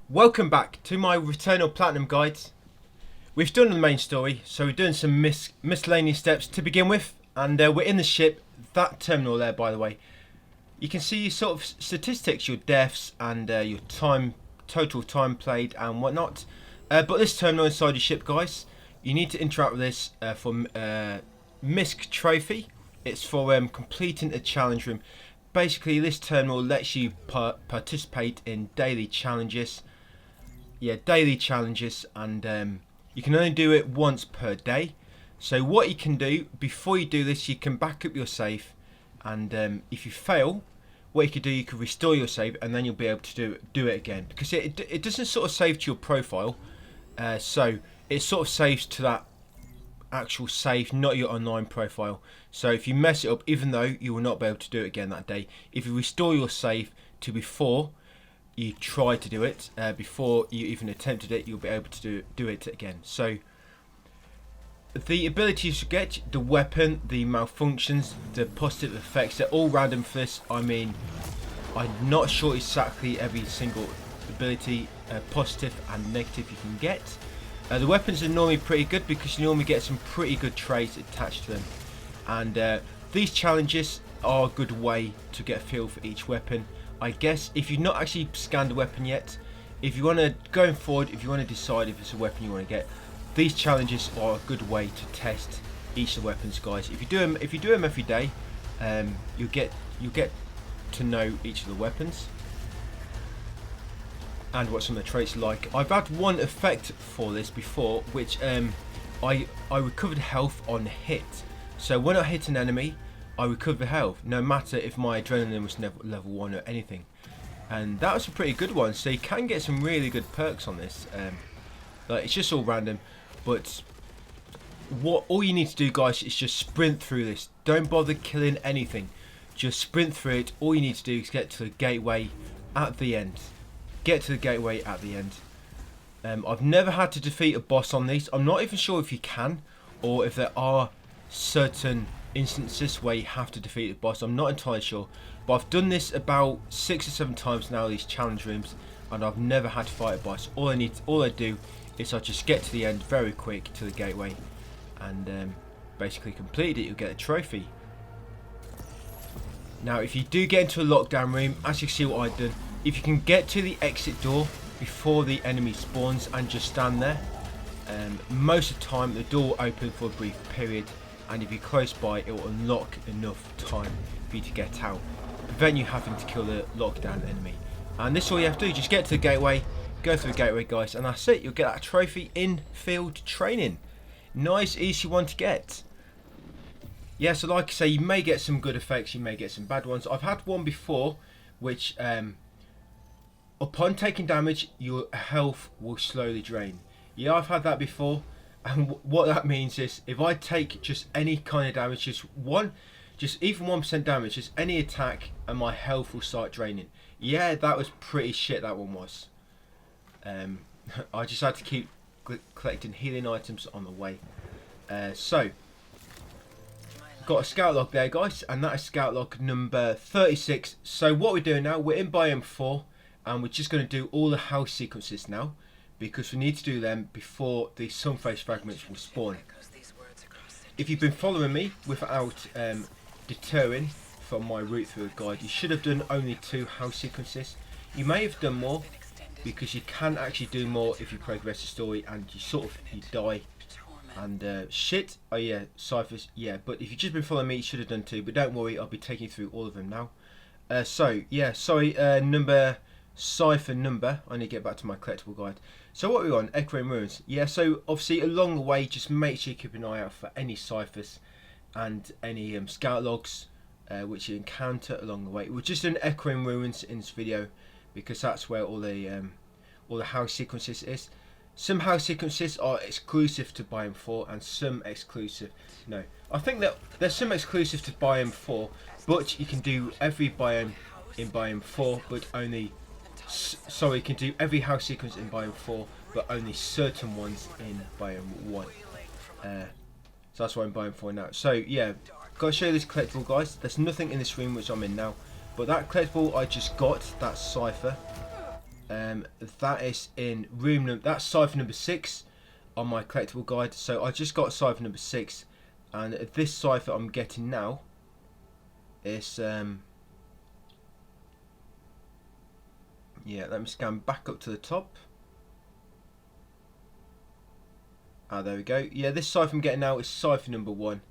Welcome back to my Returnal Platinum guides. We've done the main story, so we're doing some miscellaneous steps to begin with, and we're in the ship. That terminal there, by the way, you can see your sort of statistics, your deaths, and your total time played, and whatnot. But this terminal inside your ship, guys, you need to interact with this for MISC trophy. It's for completing a challenge room. Basically, this terminal lets you participate in daily challenges. Yeah, daily challenges, and you can only do it once per day. So what you can do before you do this, you can back up your save, and if you fail, what you could do, you could restore your save, and then you'll be able to do it again, because it doesn't sort of save to your profile, so it sort of saves to that actual save, not your online profile. So if you mess it up, even though you will not be able to do it again that day, if you restore your save to before you try to do it, before you even attempted it, you'll be able to do it again. So the abilities you get, the weapon, the malfunctions, the positive effects, they're all random for this. I mean, I'm not sure exactly every single ability, positive and negative, you can get. The weapons are normally pretty good because you normally get some pretty good traits attached to them, and these challenges are a good way to get a feel for each weapon. I guess if you've not actually scanned a weapon yet, if you want to, going forward, if you want to decide if it's a weapon you want to get, these challenges are a good way to test each of the weapons, guys. If you do them every day, you'll get to know each of the weapons and what some of the traits are like. I've had one effect for this before, which I recovered health on hit. So when I hit an enemy, I recover health, no matter if my adrenaline was level 1 or anything. And that was a pretty good one, so you can get some really good perks on this. Like, it's just all random, but all you need to do, guys, is just sprint through this. Don't bother killing anything, just sprint through it. All you need to do is get to the gateway at the end. Get to the gateway at the end. I've never had to defeat a boss on these. I'm not even sure if you can, or if there are certain instances where you have to defeat the boss. I'm not entirely sure, but I've done this about 6 or 7 times now, these challenge rooms, and I've never had to fight a boss. All I do is I just get to the end very quick to the gateway, and basically complete it. You'll get a trophy. Now, if you do get into a lockdown room, as you see what I've done, if you can get to the exit door before the enemy spawns and just stand there, most of the time the door will open for a brief period, and if you're close by, it will unlock enough time for you to get out, prevent you having to kill the lockdown enemy. And this is all you have to do, just get to the gateway, go through the gateway, guys, and that's it. You'll get that trophy in field training. Nice, easy one to get. Yeah, so like I say, you may get some good effects, you may get some bad ones. I've had one before, which upon taking damage, your health will slowly drain. Yeah, I've had that before. And what that means is, if I take just any kind of damage, just even 1% damage, just any attack, and my health will start draining. Yeah, that was pretty shit, that one was. I just had to keep collecting healing items on the way. So, got a scout log there, guys, and that is scout log number 36. So what we're doing now, we're in biome 4, and we're just going to do all the house sequences now, because we need to do them before the sunface fragments will spawn. If you've been following me without deterring from my route through the guide, you should have done only 2 house sequences. You may have done more, because you can actually do more if you progress the story and you die and shit. Oh yeah, ciphers, yeah, but if you've just been following me, you should have done 2, but don't worry, I'll be taking you through all of them now. So yeah, sorry, cipher number, I need to get back to my collectible guide. So what we're on, Echoing Ruins. Yeah, so obviously along the way, just make sure you keep an eye out for any ciphers and any scout logs which you encounter along the way. We're just in Echoing Ruins in this video because that's where all the house sequences is. Some house sequences are exclusive to biome 4 and some exclusive, no, I think that there's some exclusive to biome 4, but you can do every biome in biome 4, but only you can do every house sequence in biome 4, but only certain ones in biome 1. So that's why I'm biome 4 now. So yeah, gotta show you this collectible, guys. There's nothing in this room which I'm in now, but that collectible I just got, that cipher, That is in room that's cipher number 6 on my collectible guide. So I just got cipher number 6, and this cipher I'm getting now is yeah, let me scan back up to the top. Ah, there we go. Yeah, this cipher I'm getting now is cipher number 1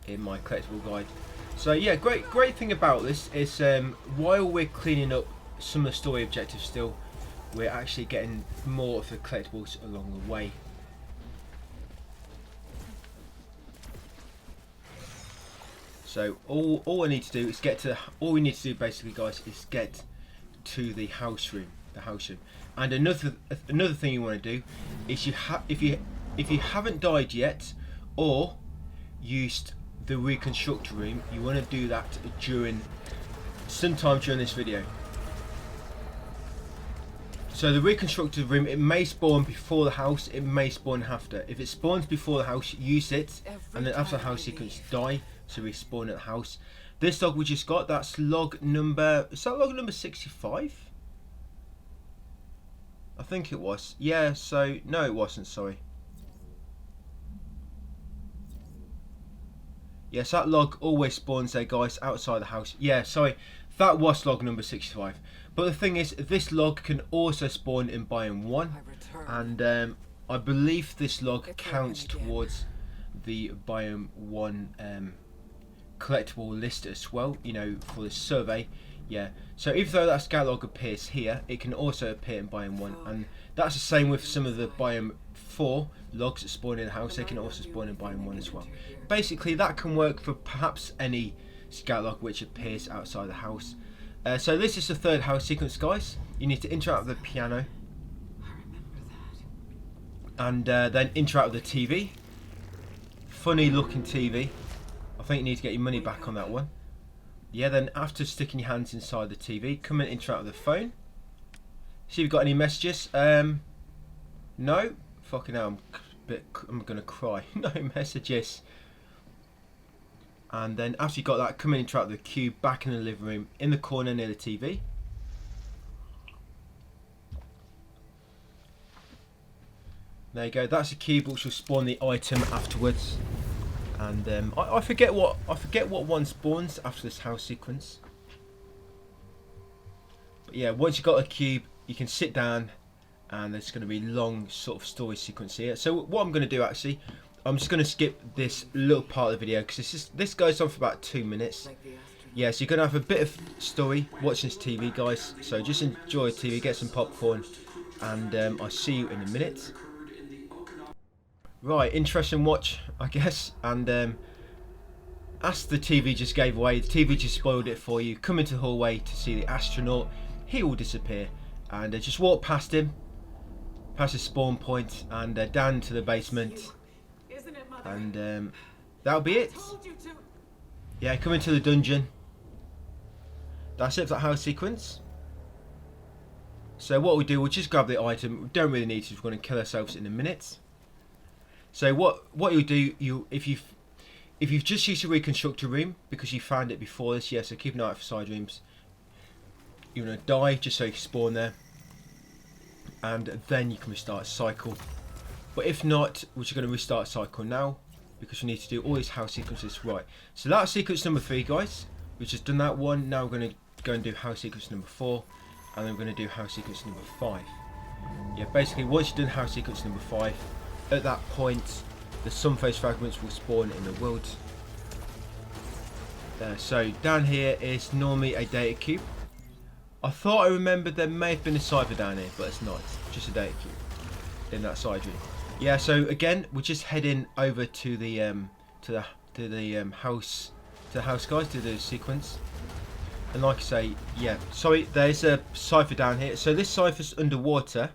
in my collectible guide. So yeah, great thing about this is while we're cleaning up some of the story objectives still, we're actually getting more of the collectibles along the way. So all I need to do is all we need to do basically, guys, is get to the house room, And another thing you want to do is if you haven't died yet or used the reconstructor room, you want to do that sometime during this video. So the reconstructor room, it may spawn before the house, it may spawn after. If it spawns before the house, use it, and then after the house sequence, die, so respawn at the house. This log we just got, that's log number, is that log number 65? I think it was. Yeah, so no, it wasn't, sorry. Yes, that log always spawns there, guys, outside the house. Yeah, sorry, that was log number 65. But the thing is, this log can also spawn in biome 1, and I believe this log counts towards the biome 1 collectible list as well, you know, for the survey. Yeah, so even though that scout log appears here, it can also appear in biome 1, and that's the same with some of the biome 4 logs that spawn in the house. They can also spawn in biome 1 as well. Basically, that can work for perhaps any scout log which appears outside the house. So this is the third house sequence, guys. You need to interact with the piano, and then interact with the TV. Funny looking TV. I think you need to get your money back on that one. Yeah, then after sticking your hands inside the TV, come and interact with the phone. See if you've got any messages. No? Fucking hell, I'm gonna cry. No messages. And then after you got that, come and interact with the cube back in the living room in the corner near the TV. There you go, that's a cube which will spawn the item afterwards. And I forget what one spawns after this house sequence. But yeah, once you've got a cube, you can sit down, and there's going to be long sort of story sequence here. So what I'm going to do, actually, I'm just going to skip this little part of the video because this goes on for about 2 minutes. Yeah, so you're going to have a bit of story watching this TV, guys. So just enjoy TV, get some popcorn, and I'll see you in a minute. Right, interesting watch, I guess. And as the TV just gave away, the TV just spoiled it for you. Come into the hallway to see the astronaut. He will disappear, and just walk past him, past his spawn point, and down to the basement. And that'll be it. Yeah, come into the dungeon. That's it for that house sequence. So what we do, we'll just grab the item. We don't really need to. We're going to kill ourselves in a minute. So what you'll do, if you've just used a reconstructor room because you found it before this, yeah. So keep an eye out for side rooms. You're going to die just so you can spawn there, and then you can restart a cycle. But if not, we're just going to restart a cycle now because we need to do all these house sequences right. So that's sequence number 3, guys. We've just done that one. Now we're going to go and do house sequence number 4, and then we're going to do house sequence number 5. Yeah, basically once you've done house sequence number 5, at that point the sunface fragments will spawn in the world. So down here is normally a data cube. I thought I remembered there may have been a cipher down here, but it's not. It's just a data cube in that side room. Yeah, so again, we're just heading over to the house, guys, to the sequence. And like I say, yeah, sorry, there's a cipher down here. So this cipher's underwater,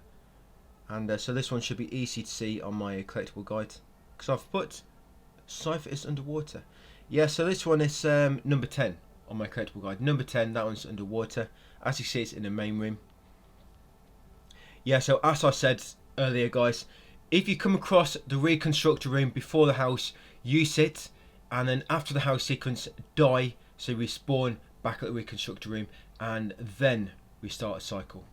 and so this one should be easy to see on my collectible guide because I've put cipher is underwater. Yeah, so this one is number 10 on my collectible guide. Number 10, that one's underwater. As you see, it's in the main room. Yeah, so as I said earlier, guys, if you come across the reconstructor room before the house, use it, and then after the house sequence, die, so respawn back at the reconstructor room, and then restart a cycle.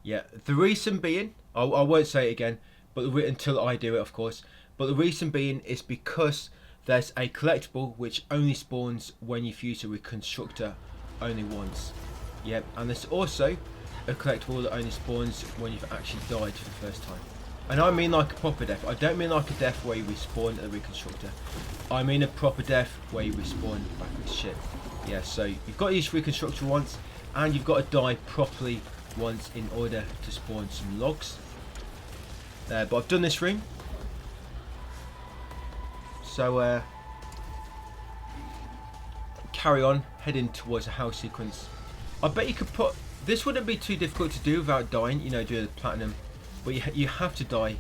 Yeah, the reason being, I won't say it again, but until I do it, of course. But the reason being is because there's a collectible which only spawns when you've used a reconstructor only once. Yep, and there's also a collectible that only spawns when you've actually died for the first time. And I mean like a proper death. I don't mean like a death where you respawn a reconstructor. I mean a proper death where you respawn back at the ship. Yeah, so you've got to use reconstructor once, and you've got to die properly once in order to spawn some logs. But I've done this room. So carry on, heading towards a house sequence. I bet you could put... This wouldn't be too difficult to do without dying, you know, do the platinum. But you have to die.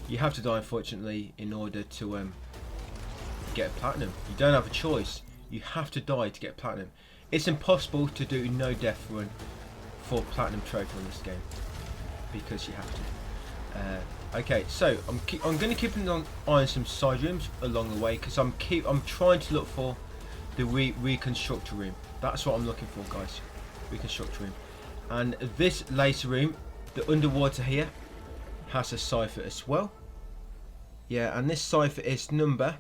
You have to die, unfortunately, in order to get platinum. You don't have a choice. You have to die to get platinum. It's impossible to do no death run for platinum trophy in this game, because you have to. Okay, so I'm going to keep an eye on some side rooms along the way, because I'm trying to look for the reconstructor room. That's what I'm looking for, guys. Reconstructor room. And this laser room, the underwater here, has a cipher as well. Yeah, and this cipher is number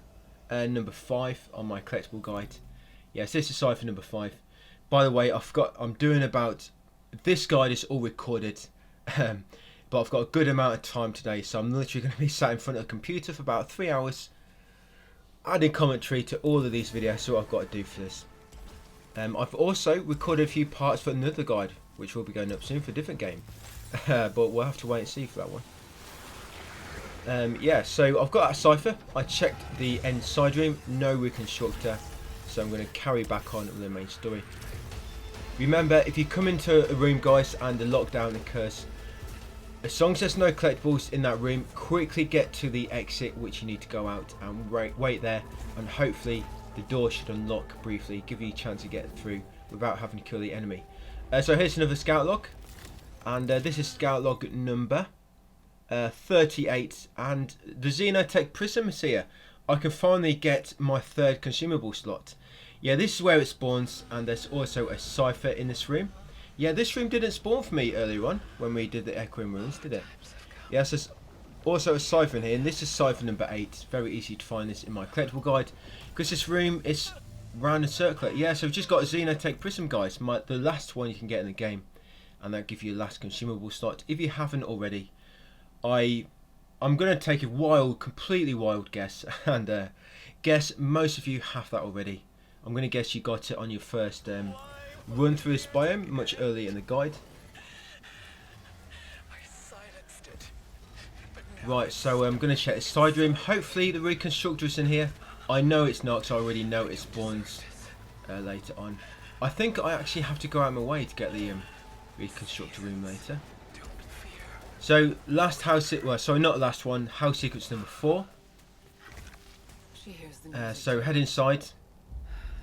5 on my collectible guide. Yes, this is cipher number 5. By the way, I'm doing about... This guide is all recorded, but I've got a good amount of time today, so I'm literally going to be sat in front of a computer for about 3 hours, adding commentary to all of these videos, so what I've got to do for this. I've also recorded a few parts for another guide, which will be going up soon for a different game, but we'll have to wait and see for that one. Yeah, so I've got that cipher. I checked the end side room, no reconstructor, so I'm going to carry back on with the main story. Remember, if you come into a room, guys, and the lockdown occurs, as long as there's no collectibles in that room, quickly get to the exit which you need to go out, and wait there, and hopefully the door should unlock briefly, give you a chance to get through without having to kill the enemy. So here's another scout log, and this is scout log number 38, and the Xenotech Prism is here. I can finally get my 3rd consumable slot. Yeah, this is where it spawns, and there's also a cipher in this room. Yeah, this room didn't spawn for me earlier on when we did the Echoing Ruins, did it? Yes, there's also a cipher in here, and this is cipher number 8. It's very easy to find this in my collectible guide, because this room is round and circular. Yeah, so we've just got a Xenotech Prism, guys, the last one you can get in the game, and that'll give you your last consumable slot. If you haven't already, I'm going to take a completely wild guess, and guess most of you have that already. I'm going to guess you got it on your first run through this biome much earlier in the guide. Right, so I'm going to check the side room. Hopefully the reconstructor is in here. I know it's not, because I already know it spawns later on. I think I actually have to go out of my way to get the reconstructor room later. So last house, sorry, not last one. House sequence number 4. So head inside.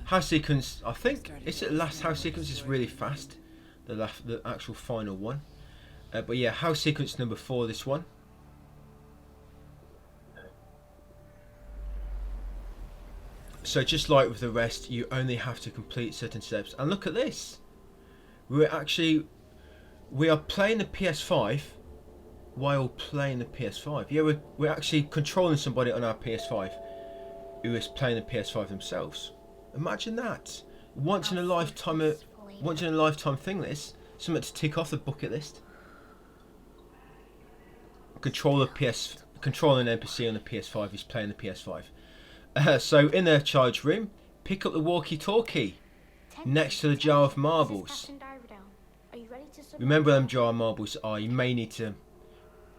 House sequence, I think it's the last house sequence is really fast. The actual final one. But yeah, house sequence number 4. This one. So just like with the rest, you only have to complete certain steps. And look at this. We are playing the PS5. While playing the PS5, yeah, we're actually controlling somebody on our PS5 who is playing the PS5 themselves. Imagine that! Once in a lifetime thing. This something to tick off the bucket list. Control an NPC on the PS5 who's playing the PS5. So in the charge room, pick up the walkie-talkie next to the jar of marbles. Remember them jar of marbles are. You may need to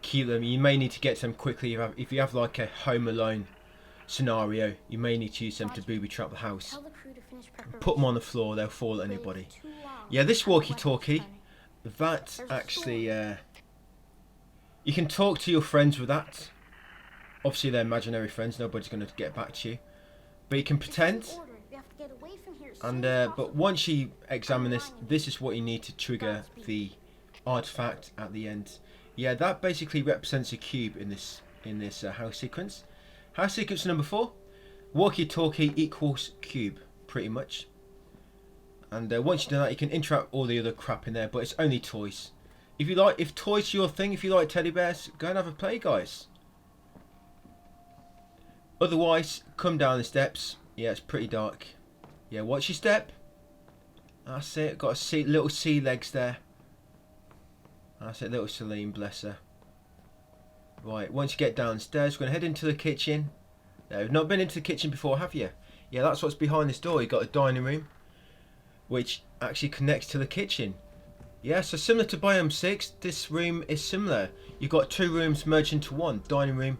keep them. You may need to get them quickly. If you have like a Home Alone scenario, you may need to use them to booby trap the house. Put them on the floor, they'll fall at anybody. Yeah, this walkie-talkie, that actually, you can talk to your friends with that. Obviously they're imaginary friends, nobody's going to get back to you. But you can pretend. And but once you examine this, this is what you need to trigger the artifact at the end. Yeah, that basically represents a cube in this house sequence. House sequence number 4, walkie-talkie equals cube, pretty much. And once you do that, you can interact all the other crap in there, but it's only toys. If toys are your thing, if you like teddy bears, go and have a play, guys. Otherwise, come down the steps. Yeah, it's pretty dark. Yeah, watch your step. That's it. Got little sea legs there. That's it, little Celine, bless her. Right, once you get downstairs, we're going to head into the kitchen. Now, you've not been into the kitchen before, have you? Yeah, that's what's behind this door. You've got a dining room, which actually connects to the kitchen. Yeah, so similar to Biome 6, this room is similar. You've got 2 rooms merged into one, dining room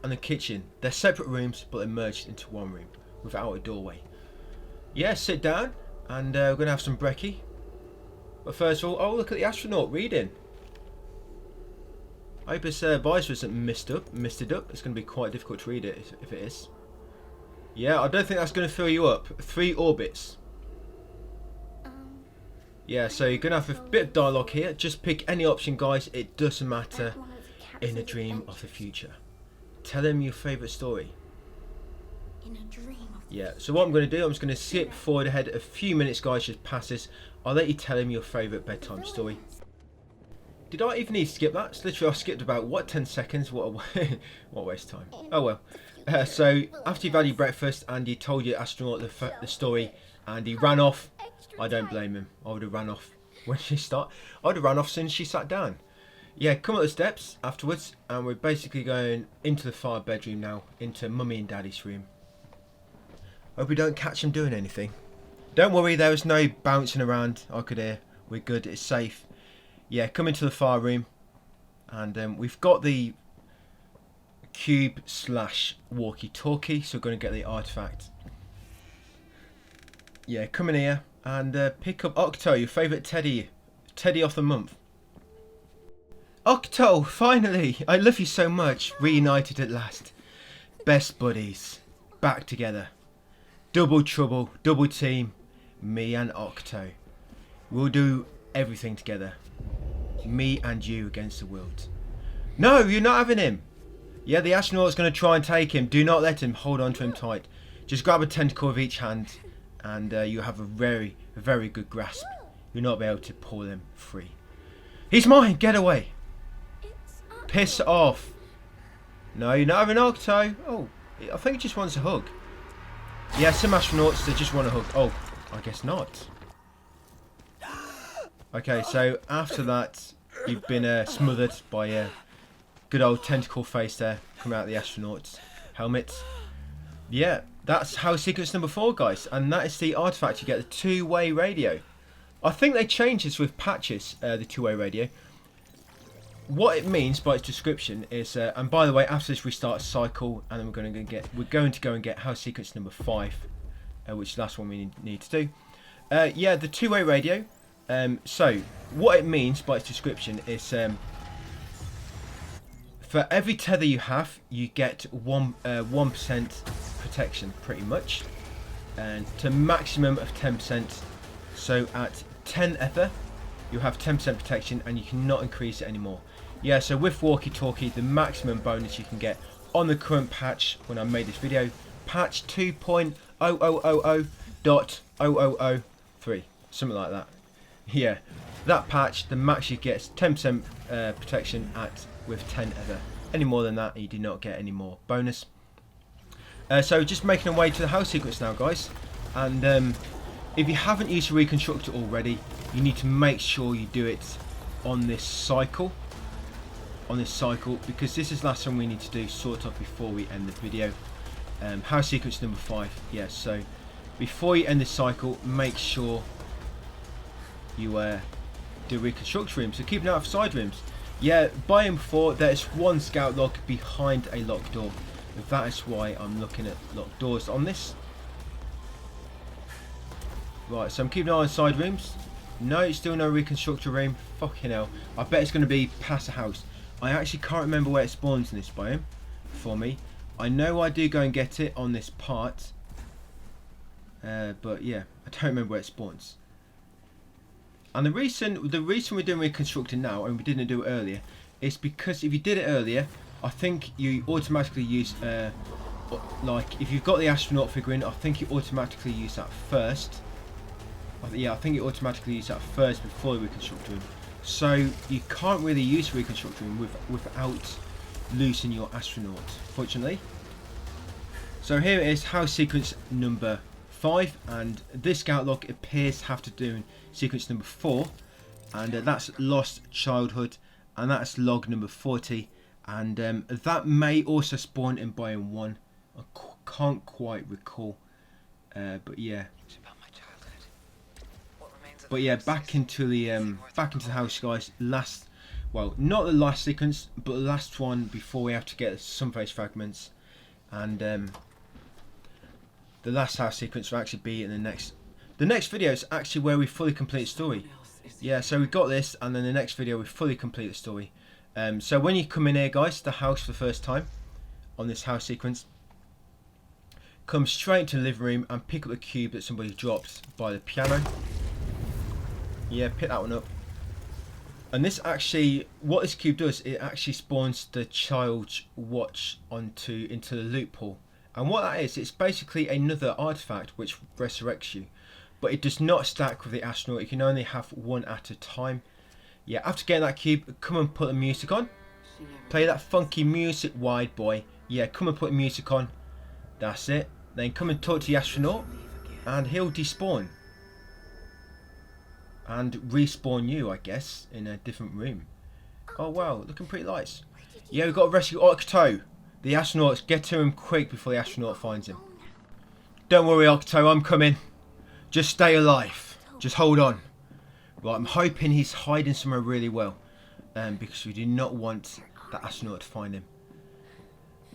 and the kitchen. They're separate rooms, but they're merged into one room without a doorway. Yeah, sit down, and we're going to have some brekkie. But first of all, oh, look at the astronaut reading. I hope his visor isn't misted up. It's going to be quite difficult to read it if it is. Yeah, I don't think that's going to fill you up. 3 orbits. Yeah, so you're going to have a bit of dialogue here. Just pick any option, guys. It doesn't matter. In a dream of the future. Tell him your favourite story. In a dream of yeah, so what I'm going to do, I'm just going to skip forward ahead a few minutes, guys, just passes. I'll let you tell him your favourite bedtime story. Did I even need to skip that? It's literally, I skipped about, what, 10 seconds? What a waste of time. Oh well. So, after you've had your breakfast and you told your astronaut the story and he ran off, I don't blame him. I would have ran off when she started. I would have ran off as soon as she sat down. Yeah, come up the steps afterwards and we're basically going into the far bedroom now, into Mummy and Daddy's room. Hope we don't catch them doing anything. Don't worry, there was no bouncing around. I could hear. We're good, it's safe. Yeah, come into the far room and we've got the cube / walkie-talkie, so we're going to get the artifact. Yeah, come in here and pick up Octo, your favourite teddy of the month. Octo, finally! I love you so much. Reunited at last. Best buddies. Back together. Double trouble, double team. Me and Octo. We'll do everything together. Me and you against the world. No, you're not having him. Yeah, the astronaut's going to try and take him. Do not let him. Hold on to him tight. Just grab a tentacle with each hand and you have a very, very good grasp. You'll not be able to pull him free. He's mine. Get away. Piss off. No, you're not having Octo. Oh, I think he just wants a hug. Yeah, some astronauts, they just want a hug. Oh, I guess not. Okay, so after that, you've been smothered by a good old tentacle face there coming out of the astronaut's helmet. Yeah, that's house secrets number 4, guys. And that is the artifact. You get the 2-way radio. I think they changed this with patches, the 2-way radio. What it means by its description is, and by the way, after this we start a cycle, and then we're going to go and get house secrets number 5, which is the last one we need to do. Yeah, the 2-way radio. So what it means by its description is, for every tether you have, you get 1% protection, pretty much, and to a maximum of 10%. So at 10 ether, you have 10% protection, and you cannot increase it anymore. Yeah, so with walkie-talkie, the maximum bonus you can get on the current patch, when I made this video, patch 2.0000.0003, something like that. Yeah, that patch, the max you get is 10% protection with 10 ether. Any more than that, you do not get any more bonus. So just making our way to the house secrets now, guys. And if you haven't used the reconstructor already, you need to make sure you do it on this cycle. Because this is the last thing we need to do, sort of, before we end the video. House secrets number 5. Yeah, so before you end this cycle, make sure you do reconstruct rooms. So keep an eye out for side rooms. Yeah, biome 4, there's one scout log behind a locked door. That is why I'm looking at locked doors on this. Right, so I'm keeping an eye on side rooms. No, still no reconstructor room. Fucking hell. I bet it's going to be past a house. I actually can't remember where it spawns in this biome for me. I know I do go and get it on this part. But yeah, I don't remember where it spawns. And the reason we're doing reconstructing now, and we didn't do it earlier, is because if you did it earlier, I think you automatically use, like, if you've got the astronaut figurine, I think you automatically use that first. Yeah, I think you automatically use that first before the reconstructor room. So you can't really use the reconstruct room without losing your astronaut, fortunately. So here it is, house sequence number 5, and this scout log appears to have to do in sequence number 4, and that's lost childhood, and that's log number 40, and that may also spawn in biome 1. I can't quite recall, but yeah. But yeah, back into the house, guys. Well, not the last sequence, but the last one before we have to get some face fragments, and the last house sequence will actually be in the next. The next video is actually where we fully complete the story. Yeah, so we got this, and then the next video we fully complete the story. So when you come in here, guys, the house for the first time on this house sequence, come straight to the living room and pick up the cube that somebody dropped by the piano. Yeah, pick that one up. And this actually, what this cube does, it actually spawns the child's watch into the loot pool. And what that is, it's basically another artifact which resurrects you. But it does not stack with the astronaut. You can only have one at a time. Yeah, after getting that cube, come and put the music on. Play that funky music, wide boy. Yeah, come and put the music on. That's it. Then come and talk to the astronaut, and he'll despawn. And respawn you, I guess, in a different room. Oh wow, looking pretty nice. Yeah, we've got to rescue Octo. The astronauts, get to him quick before the astronaut finds him. Don't worry, Octo, I'm coming. Just stay alive. Just hold on. Right, I'm hoping he's hiding somewhere really well, because we do not want that astronaut to find him.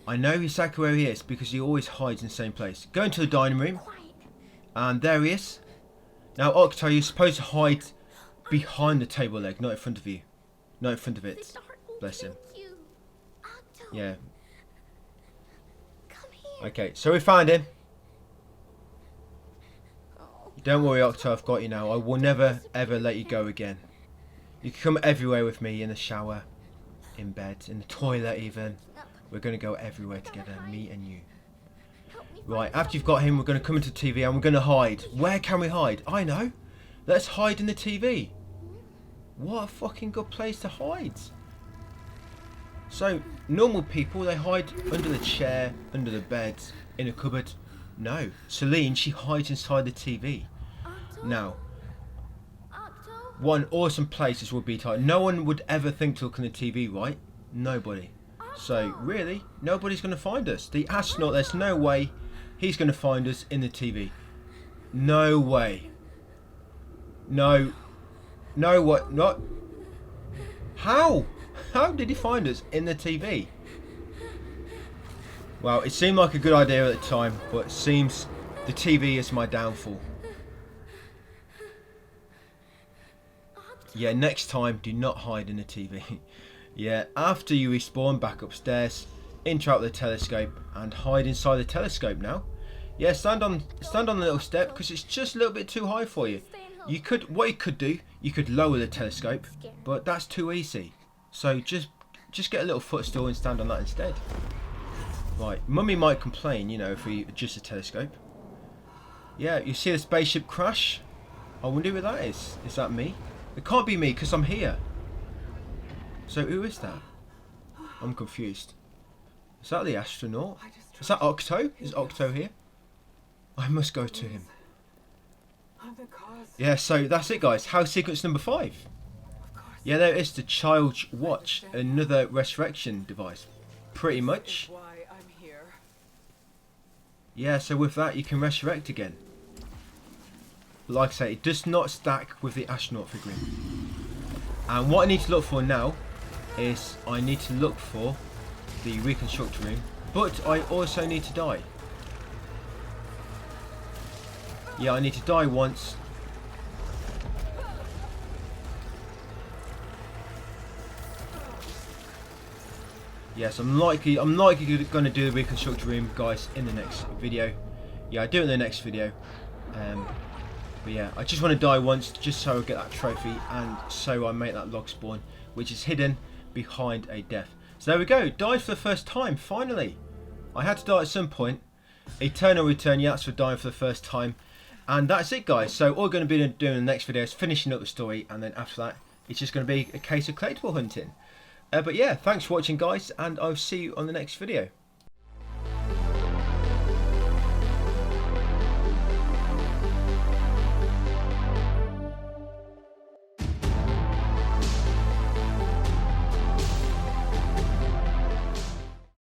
I know exactly where he is because he always hides in the same place. Go into the dining room, and there he is. Now, Octo, you're supposed to hide behind the table leg, not in front of you. Not in front of it. Bless him. Yeah. Okay, so we found him. Don't worry, Octo, I've got you now. I will never, ever let you go again. You can come everywhere with me, in the shower, in bed, in the toilet even. We're going to go everywhere together, me and you. Right, after you've got him, we're going to come into the TV and we're going to hide. Where can we hide? I know. Let's hide in the TV. What a fucking good place to hide. So, normal people, they hide under the chair, under the bed, in a cupboard. No. Celine, she hides inside the TV. Now, what an awesome place this would be to hide. No one would ever think to look in the TV, right? Nobody. So, really, nobody's going to find us. The astronaut, there's no way he's going to find us in the TV. No way. No. No, what? Not. How? How did he find us in the TV? Well, it seemed like a good idea at the time, but it seems the TV is my downfall. Yeah, next time, do not hide in the TV. Yeah, after you respawn, back upstairs, interrupt the telescope, and hide inside the telescope now. Yeah, stand on the little step because it's just a little bit too high for you. What you could do, you could lower the telescope, but that's too easy. So just get a little footstool and stand on that instead. Right, Mummy might complain, you know, if we adjust the telescope. Yeah, you see the spaceship crash? I wonder who that is. Is that me? It can't be me because I'm here. So who is that? I'm confused. Is that the astronaut? Is that Octo? Is Octo here? I must go to him. Yeah, so that's it, guys. House sequence number 5. Yeah, there is the child's watch, another resurrection device. Pretty much. Yeah, so with that you can resurrect again. But like I say, it does not stack with the astronaut figurine. And what I need to look for now is I need to look for the reconstruct room, but I also need to die. Yeah, I need to die once. Yes, I'm likely going to do the reconstruct room, guys, in the next video. Yeah, I do it in the next video. But yeah, I just want to die once, just so I get that trophy, and so I make that log spawn, which is hidden behind a death. So there we go, died for the first time, finally. I had to die at some point. Eternal return, yeah, that's for dying for the first time. And that's it, guys. So all we're going to be doing in the next video is finishing up the story, and then after that, It's just going to be a case of collectible hunting. But yeah, thanks for watching guys, and I'll see you on the next video.